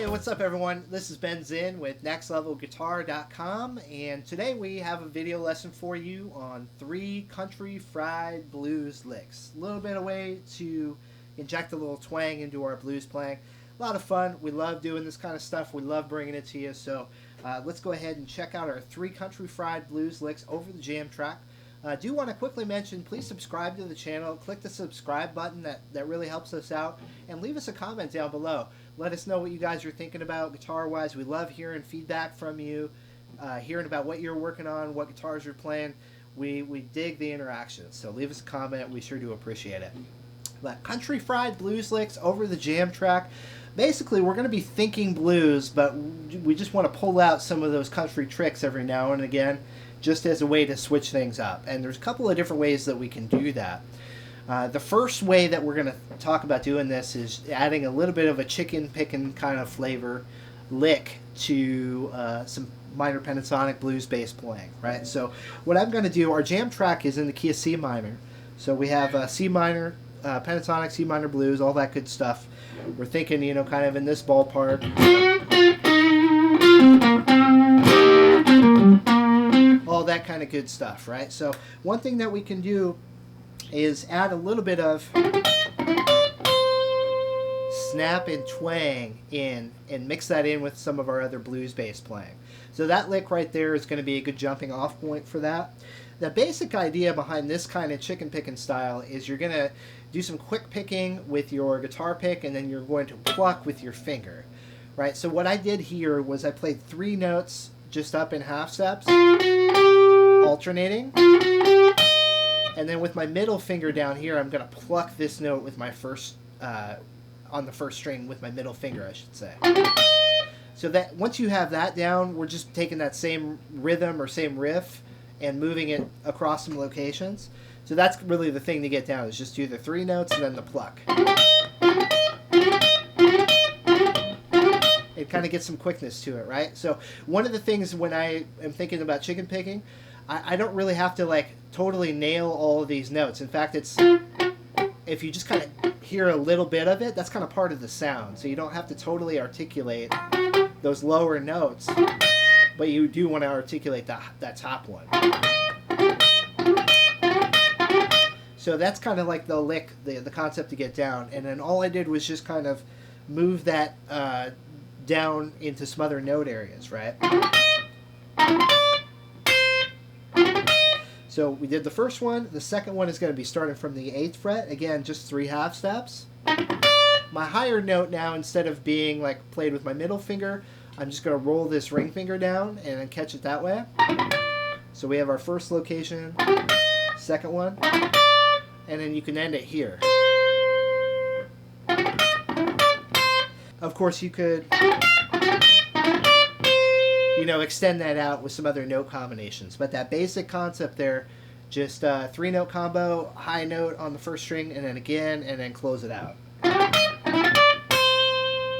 What's up, everyone? This is Ben Zinn with NextLevelGuitar.com, and today we have a video lesson for you on 3 country fried blues licks. A little bit of way to inject a little twang into our blues playing. A lot of fun. We love doing this kind of stuff. We love bringing it to you. So let's go ahead and check out our 3 country fried blues licks over the jam track. I do want to quickly mention, please subscribe to the channel. Click the subscribe button. That really helps us out. And leave us a comment down below. Let us know what you guys are thinking about guitar-wise. We love hearing feedback from you, hearing about what you're working on, what guitars you're playing. We dig the interaction. So leave us a comment. We sure do appreciate it. But country fried blues licks over the jam track. Basically, we're going to be thinking blues, but we just want to pull out some of those country tricks every now and again, just as a way to switch things up. And there's a couple of different ways that we can do that. The first way that we're going to talk about doing this is adding a little bit of a chicken picking kind of flavor lick to some minor pentatonic blues bass playing, right? So what I'm going to do, our jam track is in the key of C minor. So we have C minor, pentatonic, C minor blues, all that good stuff. We're thinking, you know, kind of in this ballpark. All that kind of good stuff, right? So one thing that we can do is add a little bit of snap and twang in and mix that in with some of our other blues bass playing. So that lick right there is going to be a good jumping off point for that. The basic idea behind this kind of chicken picking style is you're going to do some quick picking with your guitar pick, and then you're going to pluck with your finger, right? So what I did here was I played 3 notes just up in half steps, alternating. And then with my middle finger down here, I'm going to pluck this note with my first, on the first string with my middle finger, I should say. So that once you have that down, we're just taking that same rhythm or same riff and moving it across some locations. So that's really the thing to get down, is just do the 3 notes and then the pluck. It kind of gets some quickness to it, right? So one of the things when I am thinking about chicken picking, I don't really have to like totally nail all of these notes. In fact, it's if you just kind of hear a little bit of it, that's kind of part of the sound. So you don't have to totally articulate those lower notes, but you do want to articulate that top one. So that's kind of like the lick, the concept to get down. And then all I did was just kind of move that down into some other note areas, right? So we did the first one. The second one is going to be starting from the 8th fret. Again, just 3 half steps. My higher note now, instead of being like played with my middle finger, I'm just going to roll this ring finger down and then catch it that way. So we have our first location, second one, and then you can end it here. Of course, you could, you know, extend that out with some other note combinations. But that basic concept there, just 3 note combo, high note on the first string, and then again, and then close it out.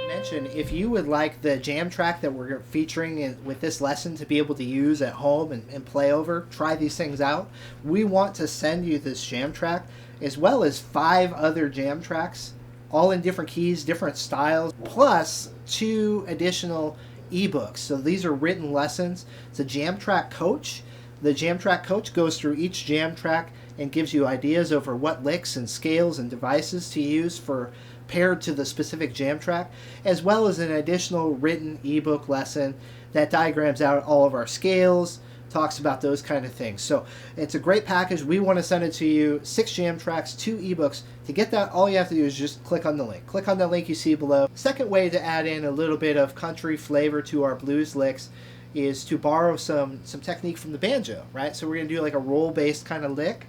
Mention, if you would like the jam track that we're featuring with this lesson to be able to use at home and play over, try these things out. We want to send you this jam track, as well as 5 other jam tracks, all in different keys, different styles, plus 2 additional ebooks. So these are written lessons. It's a jam track coach. The jam track coach goes through each jam track and gives you ideas over what licks and scales and devices to use for paired to the specific jam track, as well as an additional written ebook lesson that diagrams out all of our scales, talks about those kind of things. So it's a great package. We want to send it to you. 6 jam tracks, 2 ebooks. To get that, all you have to do is just click on the link. Click on the link you see below. Second way to add in a little bit of country flavor to our blues licks is to borrow some technique from the banjo, right? So we're going to do like a roll-based kind of lick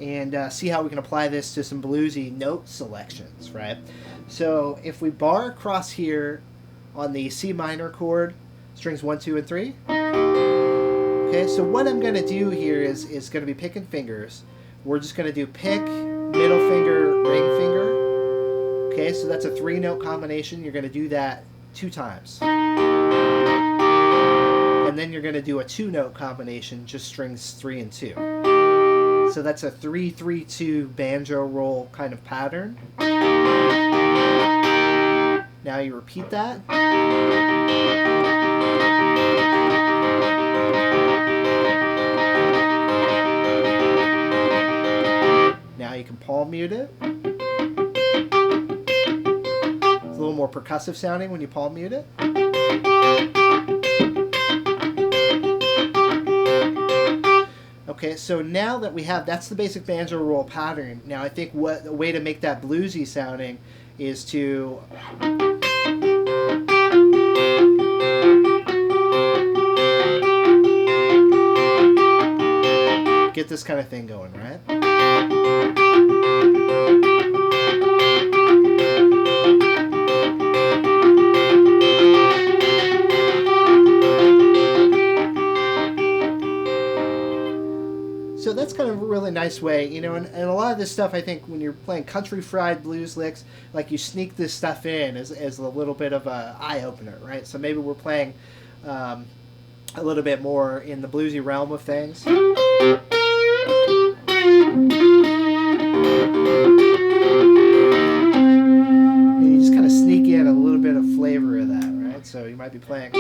and see how we can apply this to some bluesy note selections, right? So if we bar across here on the C minor chord, strings 1, 2, and 3, Okay, so what I'm going to do here is going to be picking fingers. We're just going to do pick, middle finger, ring finger. Okay, so that's a 3-note combination. You're going to do that 2 times. And then you're going to do a 2-note combination, just strings 3 and 2. So that's a 3-3-2 banjo roll kind of pattern. Now you repeat that. Now you can palm mute it. It's a little more percussive sounding when you palm mute it. Okay, so now that we have, that's the basic banjo roll pattern. Now I think what a way to make that bluesy sounding is to get this kind of thing going, right? So that's kind of a really nice way, you know, and a lot of this stuff, I think, when you're playing country fried blues licks, like you sneak this stuff in as a little bit of a eye-opener, right? So maybe we're playing a little bit more in the bluesy realm of things. And you just kind of sneak in a little bit of flavor of that, right? So you might be playing...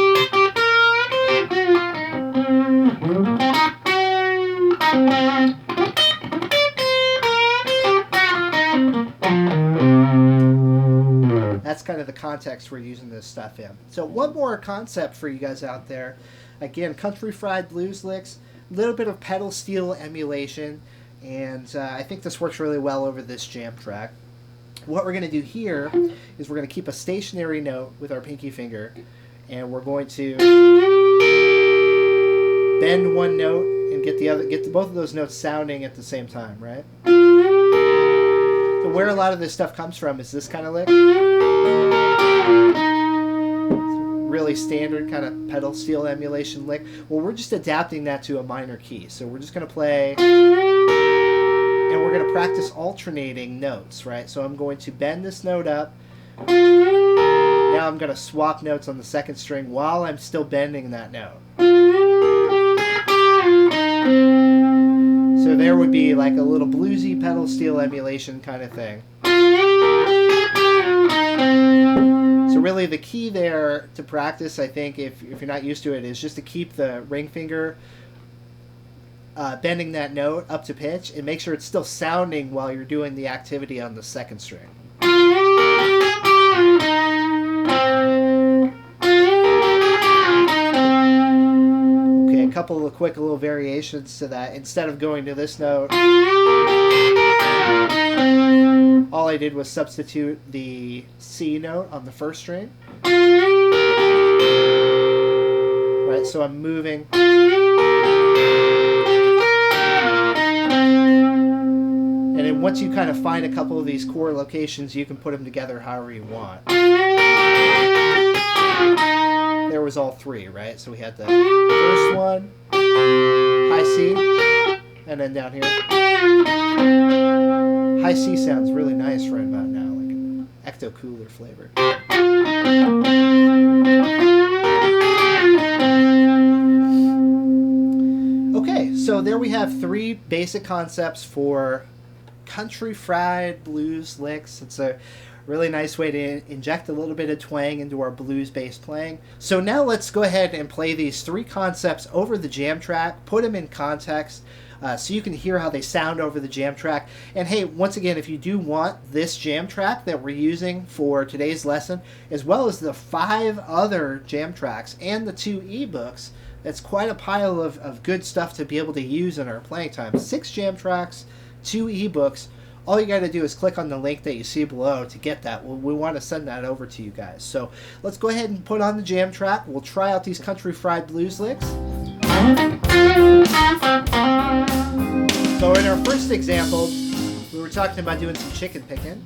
That's kind of the context we're using this stuff in. So one more concept for you guys out there. Again, country fried blues licks, a little bit of pedal steel emulation, and I think this works really well over this jam track. What we're going to do here is we're going to keep a stationary note with our pinky finger, and we're going to bend one note and get both of those notes sounding at the same time, right? So where a lot of this stuff comes from is this kind of lick. Really standard kind of pedal steel emulation lick. Well, we're just adapting that to a minor key. So we're just going to play, and we're going to practice alternating notes, right? So I'm going to bend this note up. Now I'm going to swap notes on the second string while I'm still bending that note. So there would be like a little bluesy pedal steel emulation kind of thing. So really the key there to practice, I think, if you're not used to it, is just to keep the ring finger bending that note up to pitch and make sure it's still sounding while you're doing the activity on the second string. Okay, a couple of quick little variations to that. Instead of going to this note, all I did was substitute the C note on the first string. Right, so I'm moving. And then once you kind of find a couple of these chord locations, you can put them together however you want. There was all 3, right? So we had the first one, high C, and then down here. High C sounds really nice right about now, like an Ecto Cooler flavor. Okay, so there we have 3 basic concepts for country fried blues licks. It's a really nice way to inject a little bit of twang into our blues-based playing. So now let's go ahead and play these 3 concepts over the jam track, put them in context, so you can hear how they sound over the jam track. And hey, once again, if you do want this jam track that we're using for today's lesson, as well as the 5 other jam tracks and the 2 ebooks, that's quite a pile of good stuff to be able to use in our playing time. 6 jam tracks, 2 ebooks. All you got to do is click on the link that you see below to get that. We want to send that over to you guys. So let's go ahead and put on the jam track. We'll try out these country fried blues licks. So in our first example, we were talking about doing some chicken picking.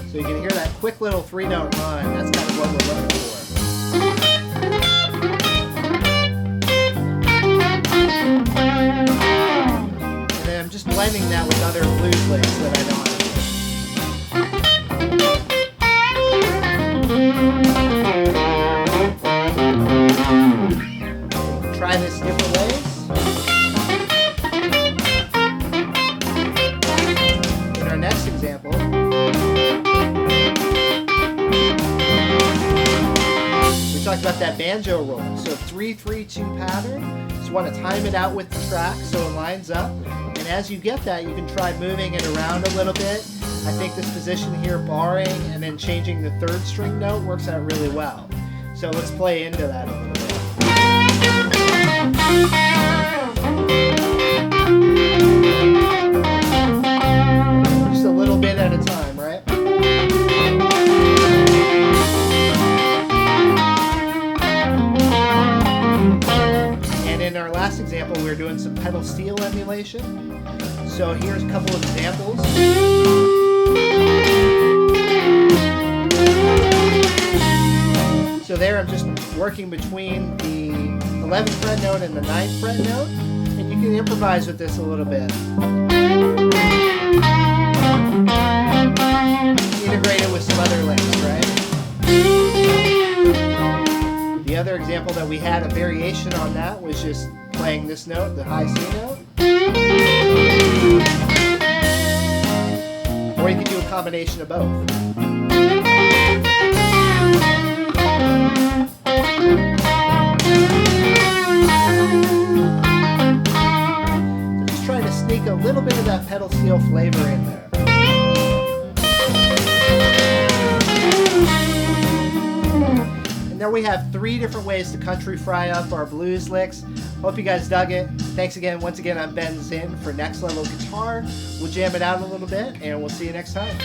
So you can hear that quick little 3-note run. That's kind of what we're looking for. blending that with other blues licks that I know how to do. Try this different ways. In our next example, we talked about that banjo roll. So 3-3-2 pattern. Just want to time it out with the track so it lines up. And as you get that, you can try moving it around a little bit. I think this position here, barring and then changing the third string note, works out really well. So let's play into that a little bit. Just a little bit at a time, right? And in our last example, we were doing some pedal steel emulation. So here's a couple of examples. So there I'm just working between the 11th fret note and the 9th fret note, and you can improvise with this a little bit. Integrate it with some other licks, right? The other example that we had, a variation on that, was just playing this note, the high C note. Or you can do a combination of both. Just try to sneak a little bit of that pedal steel flavor in there. And there we have 3 different ways to country fry up our blues licks. Hope you guys dug it. Thanks again. Once again, I'm Ben Zinn for Next Level Guitar. We'll jam it out a little bit, and we'll see you next time.